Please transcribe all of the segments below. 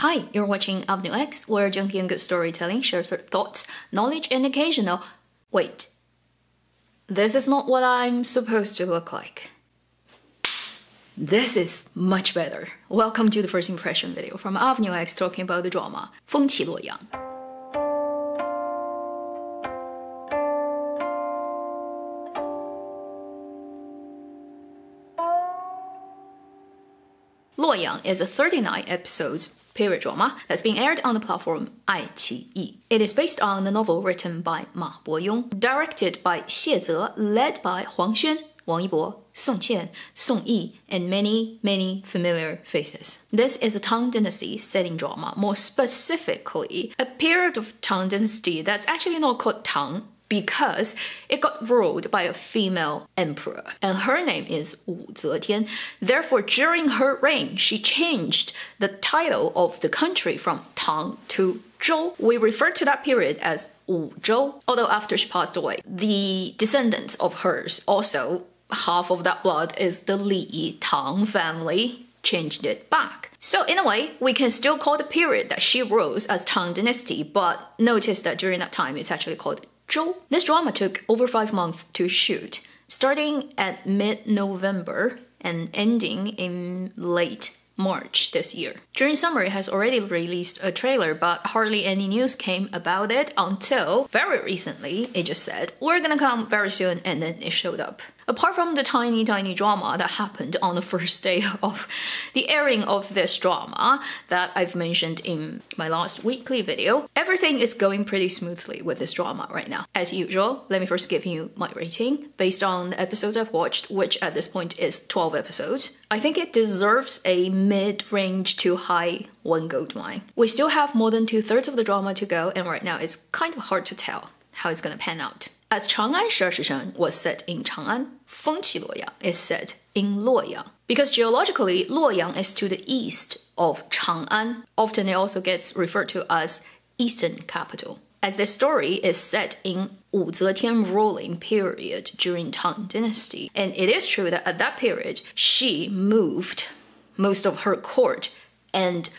Hi, you're watching Avenue X, where junkie and good storytelling shares their thoughts, knowledge, and occasional... Wait. This is not what I'm supposed to look like. This is much better. Welcome to the first impression video from Avenue X talking about the drama 风起洛阳. Luo Yang is a 39 episodes period drama that's being aired on the platform iQIYI. It is based on the novel written by Ma Boyong, directed by Xie Ze, led by Huang Xuan, Wang Yibo, Song Qian, Song Yi, and many familiar faces. This is a Tang Dynasty setting drama, more specifically a period of Tang Dynasty that's actually not called Tang, because it got ruled by a female emperor, and her name is Wu Zetian. Therefore, during her reign, she changed the title of the country from Tang to Zhou. We refer to that period as Wu Zhou, although after she passed away, the descendants of hers, also half of that blood is the Li Tang family, changed it back. So in a way, we can still call the period that she rules as Tang Dynasty, but notice that during that time, it's actually called Zhou. This drama took over 5 months to shoot, starting at mid-November and ending in late March this year. During summer, it has already released a trailer, but hardly any news came about it until very recently. It just said, we're gonna come very soon, and then it showed up. Apart from the tiny drama that happened on the first day of the airing of this drama that I've mentioned in my last weekly video, everything is going pretty smoothly with this drama right now. As usual, let me first give you my rating based on the episodes I've watched, which at this point is 12 episodes. I think it deserves a mid-range to high 1 gold mine. We still have more than 2/3 of the drama to go, and right now it's kind of hard to tell how it's gonna pan out. As Chang'an 12时辰 was set in Chang'an, 风起洛阳 is set in Luoyang. Because geologically, Luoyang is to the east of Chang'an. Often it also gets referred to as Eastern Capital. As this story is set in Wu Zetian ruling period during Tang Dynasty, and it is true that at that period, she moved most of her court and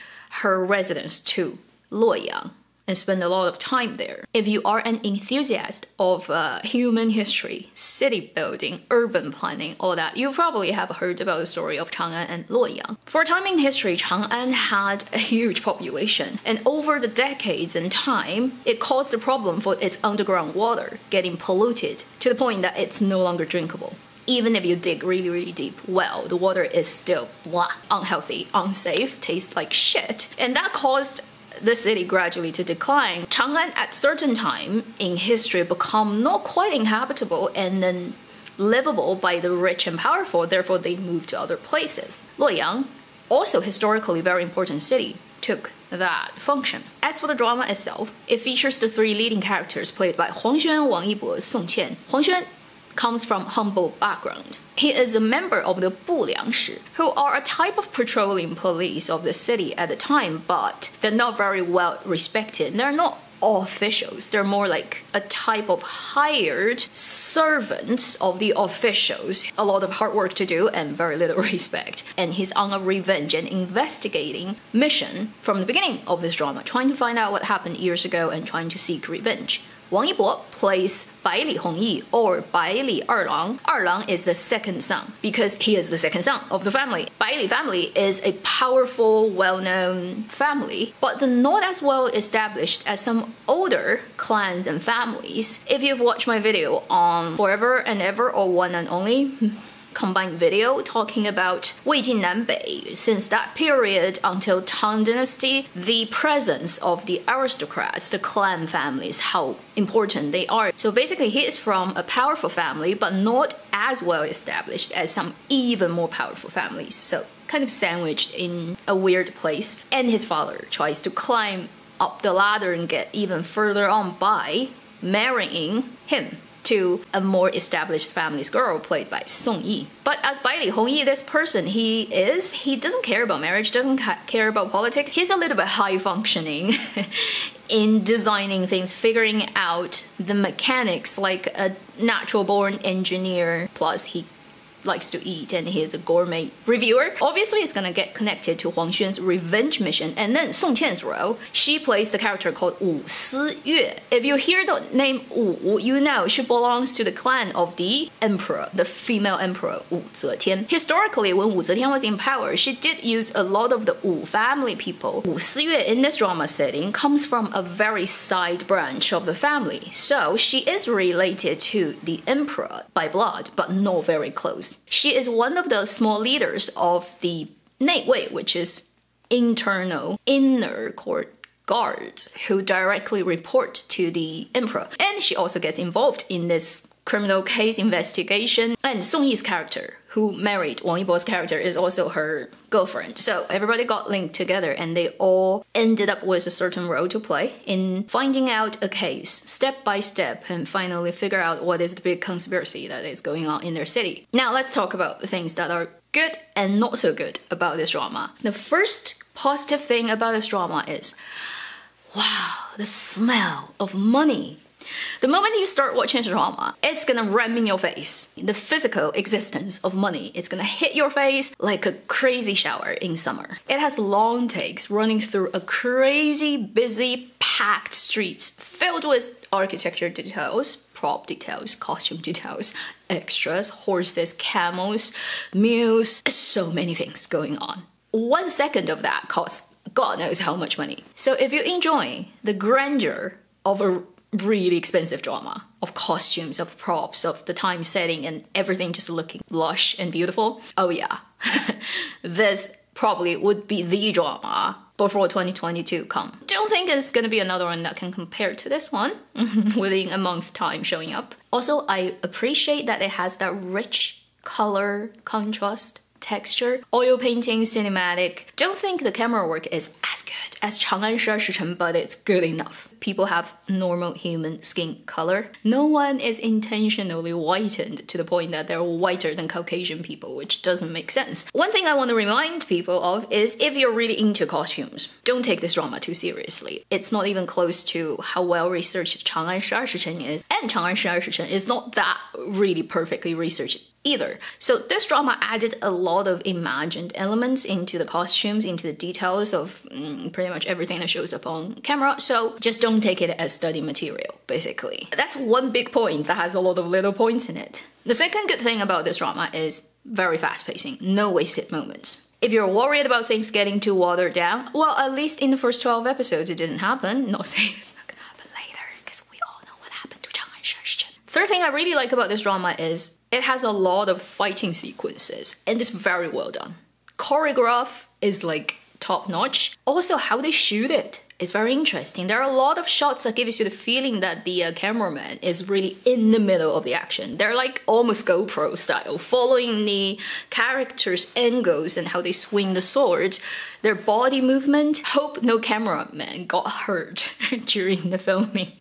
her residence to Luoyang and spend a lot of time there. If you are an enthusiast of human history, city building, urban planning, all that, you probably have heard about the story of Chang'an and Luoyang. For a time in history, Chang'an had a huge population, and over the decades and time, it caused a problem for its underground water getting polluted to the point that it's no longer drinkable. Even if you dig really deep well, the water is still blah, unhealthy, unsafe, tastes like shit, and that caused the city gradually to decline. Chang'an at certain time in history become not quite inhabitable and then livable by the rich and powerful, therefore they moved to other places. Luoyang, also historically very important city, took that function. As for the drama itself, it features the 3 leading characters played by Huang Xuan, Wang Yibo, Song Qian. Huang Xuan comes from humble background. He is a member of the Buliang Shi, who are a type of patrolling police of the city at the time, but they're not very well respected. They're not officials. They're more like a type of hired servants of the officials. A lot of hard work to do and very little respect. And he's on a revenge and investigating mission from the beginning of this drama, trying to find out what happened years ago and trying to seek revenge. Wang Yibo plays Bai Li Hongyi, or Bai Li Erlang. Erlang is the second son, because he is the second son of the family. Bai Li family is a powerful, well-known family, but they're not as well established as some older clans and families. If you've watched my video on Forever and Ever or One and Only combined video talking about Weijin Nanbei, since that period until Tang Dynasty, the presence of the aristocrats, the clan families, how important they are. So basically he is from a powerful family, but not as well established as some even more powerful families. So kind of sandwiched in a weird place. And his father tries to climb up the ladder and get even further on by marrying him to a more established family's girl played by Song Yi. But as Bai Li Hongyi, this person he doesn't care about marriage, doesn't care about politics. He's a little bit high functioning in designing things, figuring out the mechanics like a natural born engineer. Plus he likes to eat and he is a gourmet reviewer. Obviously, it's gonna get connected to Huang Xuan's revenge mission. And then Song Qian's role, she plays the character called Wu Si-yue. If you hear the name Wu, you know she belongs to the clan of the emperor, the female emperor Wu Zetian. Historically, when Wu Zetian was in power, she did use a lot of the Wu family people. Wu Si-yue in this drama setting comes from a very side branch of the family, so she is related to the emperor by blood, but not very close. She is one of the small leaders of the 内卫, which is inner court guards who directly report to the emperor. And she also gets involved in this criminal case investigation. And Song Yi's character, who married Wang Yibo's character, is also her girlfriend. So everybody got linked together and they all ended up with a certain role to play in finding out a case step by step and finally figure out what is the big conspiracy that is going on in their city. Now let's talk about the things that are good and not so good about this drama. The first positive thing about this drama is, wow, the smell of money. The moment you start watching the drama, it's gonna ram in your face. The physical existence of money, it's gonna hit your face like a crazy shower in summer. It has long takes running through a crazy, busy, packed streets filled with architecture details, prop details, costume details, extras, horses, camels, mules, so many things going on. 1 second of that costs God knows how much money. So if you enjoy the grandeur of a really expensive drama, of costumes, of props, of the time setting and everything just looking lush and beautiful, oh yeah, this probably would be the drama before 2022 come. Don't think it's gonna be another one that can compare to this one within a month's time showing up. Also, I appreciate that it has that rich color contrast, texture, oil painting, cinematic. Don't think the camera work is as good as 长安十二时辰, but it's good enough. People have normal human skin color. No one is intentionally whitened to the point that they're whiter than Caucasian people, which doesn't make sense. One thing I want to remind people of is if you're really into costumes, don't take this drama too seriously. It's not even close to how well researched 长安十二时辰 is, and 长安十二时辰 is not that really perfectly researched either. So this drama added a lot of imagined elements into the costumes, into the details of pretty much everything that shows up on camera. So just don't take it as study material, basically. That's one big point that has a lot of little points in it. The second good thing about this drama is very fast pacing, no wasted moments. If you're worried about things getting too watered down, well, at least in the first 12 episodes it didn't happen. Not saying it's not gonna happen later, because we all know what happened to 长安十二时辰. Third thing I really like about this drama is it has a lot of fighting sequences and it's very well done. Choreograph is like top notch. Also, how they shoot it is very interesting. There are a lot of shots that give you the feeling that the cameraman is really in the middle of the action. They're like almost GoPro style, following the characters' angles and how they swing the swords, their body movement. Hope no cameraman got hurt during the filming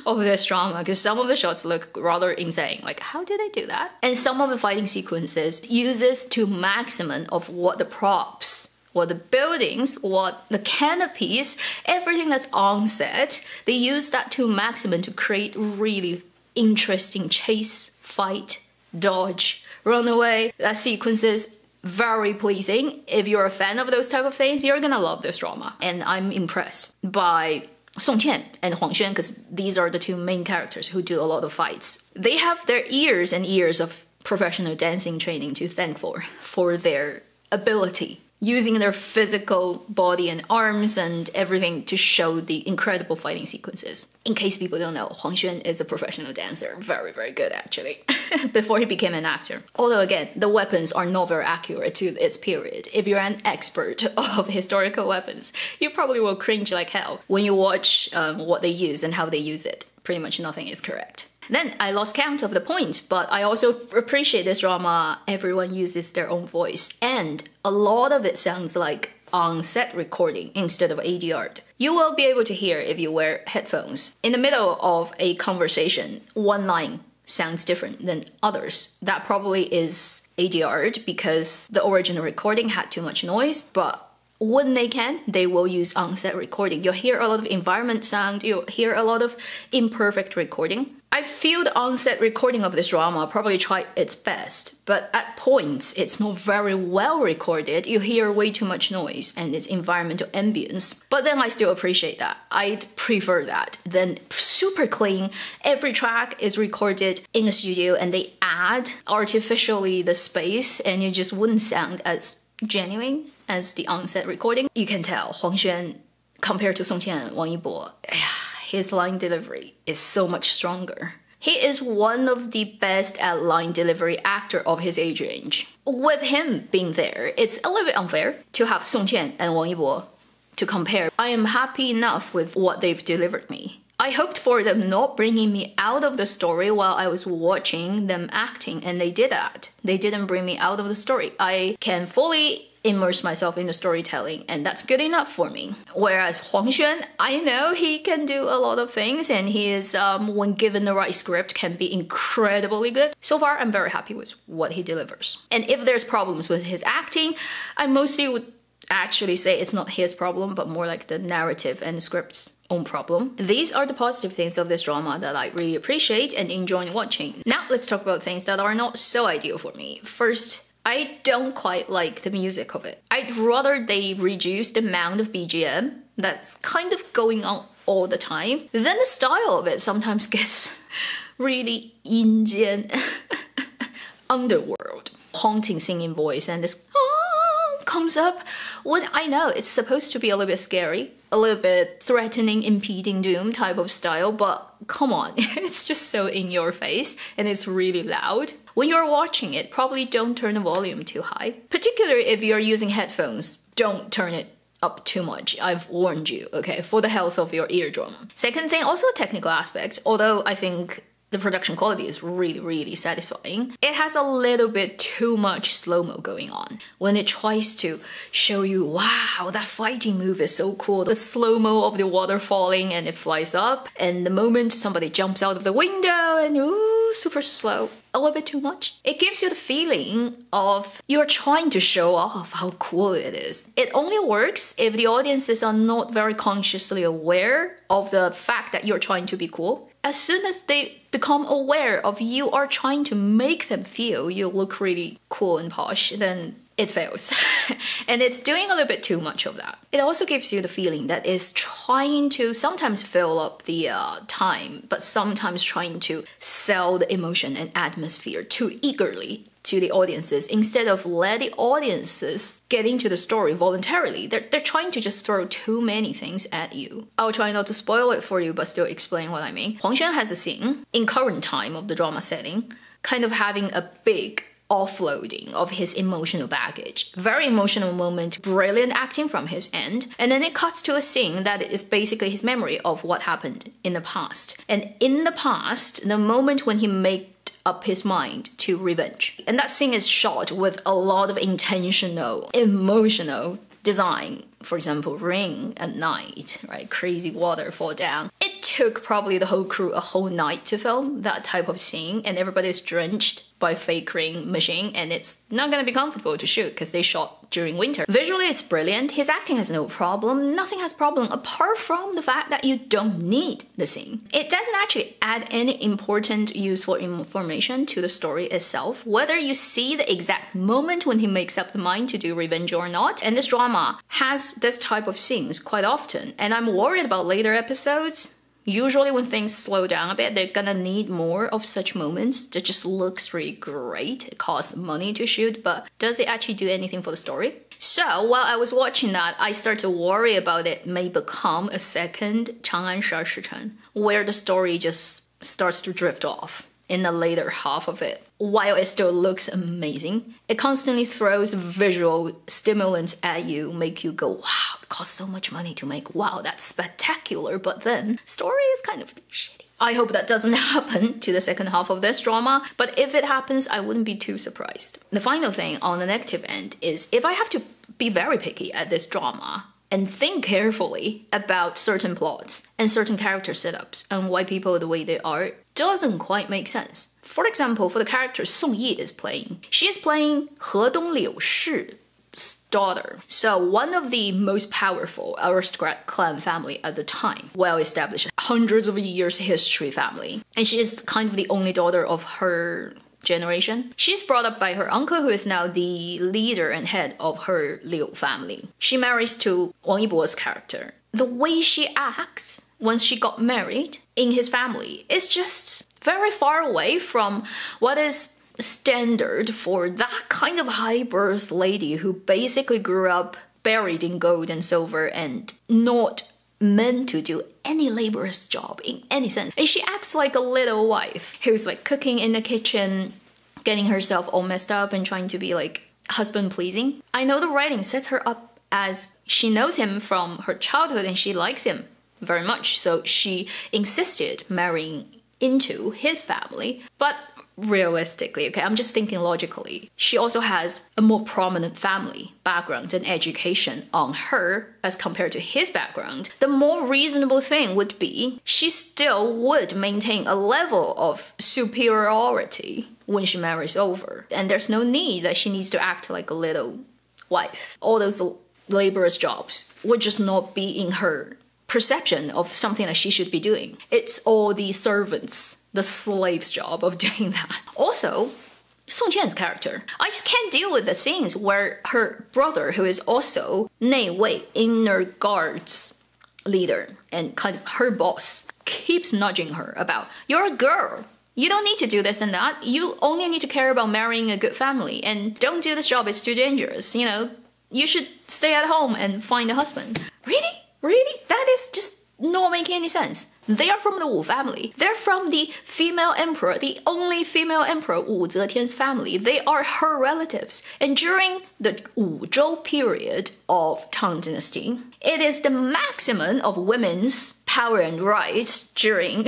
of this drama, because some of the shots look rather insane. Like, how did they do that? And some of the fighting sequences uses to maximum of what the props, what the buildings, what the canopies, everything that's on set, they use that to maximum to create really interesting chase, fight, dodge, run away. That sequence is very pleasing. If you're a fan of those type of things, you're gonna love this drama. And I'm impressed by Song Qian and Huang Xuan, because these are the two main characters who do a lot of fights. They have their years and years of professional dancing training to thank for their ability, using their physical body and arms and everything to show the incredible fighting sequences. In case people don't know, Huang Xuan is a professional dancer. Very, very good, actually, before he became an actor. Although, again, the weapons are not very accurate to its period. If you're an expert of historical weapons, you probably will cringe like hell when you watch what they use and how they use it. Pretty much nothing is correct. Then I lost count of the points, but I also appreciate this drama. Everyone uses their own voice, and a lot of it sounds like on-set recording instead of ADR. You will be able to hear if you wear headphones. In the middle of a conversation, one line sounds different than others. That probably is ADR'd because the original recording had too much noise, but when they can, they will use on-set recording. You'll hear a lot of environment sound, you'll hear a lot of imperfect recording. I feel the on-set recording of this drama probably tried its best, but at points it's not very well recorded. You hear way too much noise and its environmental ambience. But then I still appreciate that. I'd prefer that than super clean. Every track is recorded in a studio and they add artificially the space and it just wouldn't sound as genuine as the on-set recording. You can tell Huang Xuan, compared to Song Qian and Wang Yibo, his line delivery is so much stronger. He is one of the best at line delivery actor of his age range. With him being there, it's a little bit unfair to have Song Qian and Wang Yibo to compare. I am happy enough with what they've delivered me. I hoped for them not bringing me out of the story while I was watching them acting, and they did that. They didn't bring me out of the story. I can fully immerse myself in the storytelling, and that's good enough for me. Whereas Huang Xuan, I know he can do a lot of things, and he is, when given the right script, can be incredibly good. So far, I'm very happy with what he delivers. And if there's problems with his acting, I mostly would actually say it's not his problem, but more like the narrative and the script's own problem. These are the positive things of this drama that I really appreciate and enjoy watching. Now, let's talk about things that are not so ideal for me. First, I don't quite like the music of it. I'd rather they reduce the amount of BGM that's kind of going on all the time. Then the style of it sometimes gets really Indian underworld. Haunting singing voice and this comes up when I know it's supposed to be a little bit scary, a little bit threatening, impeding doom type of style, but come on, it's just so in your face and it's really loud. When you're watching it, probably don't turn the volume too high. Particularly if you're using headphones, don't turn it up too much. I've warned you, okay, for the health of your eardrum. Second thing, also a technical aspect, although I think the production quality is really, really satisfying. It has a little bit too much slow-mo going on. When it tries to show you, wow, that fighting move is so cool. The slow-mo of the water falling and it flies up. And the moment somebody jumps out of the window and ooh, super slow. A little bit too much. It gives you the feeling of you're trying to show off how cool it is. It only works if the audiences are not very consciously aware of the fact that you're trying to be cool. As soon as they become aware of you are trying to make them feel you look really cool and posh, then it fails. And it's doing a little bit too much of that. It also gives you the feeling that it's trying to sometimes fill up the time, but sometimes trying to sell the emotion and atmosphere too eagerly to the audiences instead of let the audiences get into the story voluntarily. They're trying to just throw too many things at you. I'll try not to spoil it for you, but still explain what I mean. Huang Xuan has a scene in current time of the drama setting, kind of having a big offloading of his emotional baggage. Very emotional moment, brilliant acting from his end. And then it cuts to a scene that is basically his memory of what happened in the past. And in the past, the moment when he made up his mind to revenge. And that scene is shot with a lot of intentional, emotional design. For example, rain at night, right? Crazy water fall down. It took probably the whole crew a whole night to film that type of scene, and everybody's drenched by fake rain machine, and it's not gonna be comfortable to shoot because they shot during winter. Visually, it's brilliant. His acting has no problem. Nothing has problem apart from the fact that you don't need the scene. It doesn't actually add any important, useful information to the story itself, whether you see the exact moment when he makes up the mind to do revenge or not. And this drama has this type of scenes quite often, and I'm worried about later episodes. Usually when things slow down a bit, they're gonna need more of such moments that just looks really great. It costs money to shoot, but does it actually do anything for the story? So while I was watching that, I started to worry about it may become a second 长安十二时辰, where the story just starts to drift off in the later half of it. While it still looks amazing, it constantly throws visual stimulants at you, make you go, wow, it costs so much money to make, wow, that's spectacular, but then story is kind of shitty. I hope that doesn't happen to the second half of this drama, but if it happens, I wouldn't be too surprised. The final thing on the negative end is if I have to be very picky at this drama and think carefully about certain plots and certain character setups and why people are the way they are, doesn't quite make sense. For example, for the character Song Yi is playing, she is playing 河东柳氏 daughter. So one of the most powerful aristocrat clan family at the time, well-established, hundreds of years history family. And she is kind of the only daughter of her generation. She's brought up by her uncle, who is now the leader and head of her Liu family. She marries to Wang Yibo's character. The way she acts once she got married in his family is just very far away from what is standard for that kind of high birth lady who basically grew up buried in gold and silver and not meant to do any laborious job in any sense. And she acts like a little wife who's like cooking in the kitchen, getting herself all messed up and trying to be like husband pleasing. I know the writing sets her up as she knows him from her childhood and she likes him very much, so she insisted marrying into his family. But realistically, okay, I'm just thinking logically, she also has a more prominent family background and education on her as compared to his background. The more reasonable thing would be she still would maintain a level of superiority when she marries over, and there's no need that she needs to act like a little wife. All those laborious jobs would just not be in her perception of something that she should be doing. It's all the servants, the slaves' job of doing that. Also, Song Qian's character. I just can't deal with the scenes where her brother, who is also 内卫 inner guards leader and kind of her boss, keeps nudging her about, you're a girl. You don't need to do this and that. You only need to care about marrying a good family. And don't do this job, it's too dangerous. You know, you should stay at home and find a husband. Really? Really? That is just not making any sense. They are from the Wu family. They're from the female emperor, the only female emperor, Wu Zetian's family. They are her relatives. And during the Wu Zhou period of Tang Dynasty, it is the maximum of women's power and rights during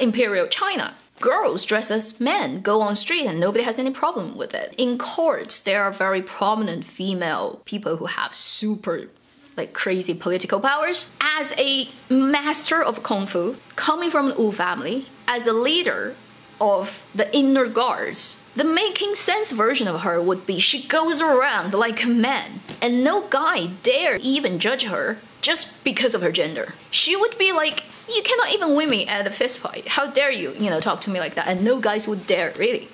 imperial China. Girls dress as men, go on street, and nobody has any problem with it. In courts, there are very prominent female people who have super like crazy political powers. As a master of Kung Fu, coming from the Wu family, as a leader of the inner guards, the making sense version of her would be she goes around like a man, and no guy dare even judge her just because of her gender. She would be like, you cannot even win me at a fist fight. How dare you, talk to me like that? And no guys would dare, really.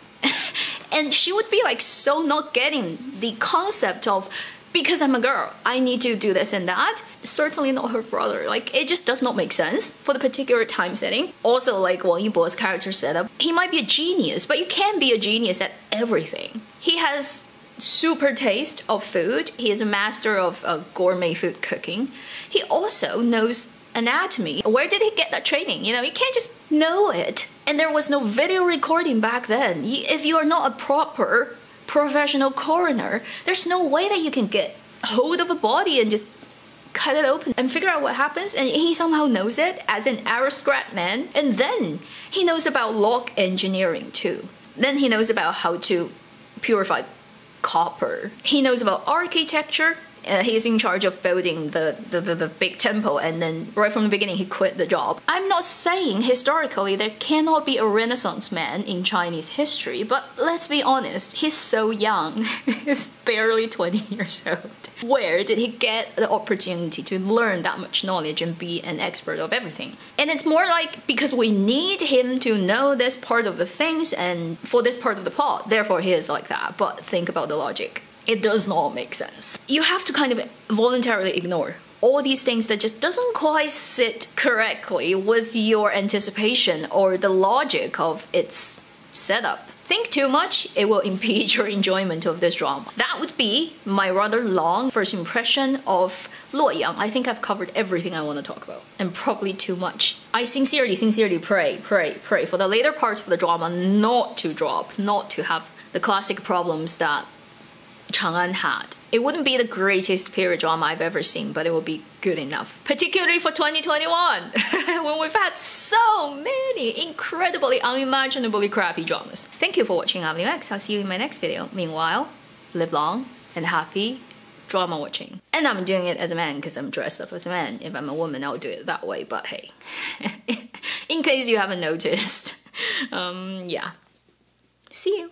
And she would be like so not getting the concept of, because I'm a girl, I need to do this and that. Certainly not her brother. Like, it just does not make sense for the particular time setting. Also, like Wang Yibo's character setup, he might be a genius, but you can't be a genius at everything. He has super taste of food. He is a master of gourmet food cooking. He also knows anatomy. Where did he get that training? You can't just know it. And there was no video recording back then. If you are not a proper professional coroner, there's no way that you can get hold of a body and just cut it open and figure out what happens. And he somehow knows it as an aristocrat man. And then he knows about log engineering too. Then he knows about how to purify copper. He knows about architecture. He's in charge of building the big temple, and then right from the beginning he quit the job. I'm not saying historically there cannot be a Renaissance man in Chinese history, but let's be honest, he's so young. He's barely 20 years old. Where did he get the opportunity to learn that much knowledge and be an expert of everything? And it's more like because we need him to know this part of the things and for this part of the plot, therefore he is like that. But think about the logic. It does not make sense. You have to kind of voluntarily ignore all these things that just doesn't quite sit correctly with your anticipation or the logic of its setup. Think too much, it will impede your enjoyment of this drama. That would be my rather long first impression of Luo Yang. I think I've covered everything I want to talk about, and probably too much. I sincerely pray for the later parts of the drama not to drop, not to have the classic problems that Chang'an had. It wouldn't be the greatest period drama I've ever seen, but it will be good enough. Particularly for 2021, when we've had so many incredibly, unimaginably crappy dramas. Thank you for watching Avenue X. I'll see you in my next video. Meanwhile, live long and happy drama watching. And I'm doing it as a man because I'm dressed up as a man. If I'm a woman, I'll do it that way, but hey. In case you haven't noticed. Yeah. See you.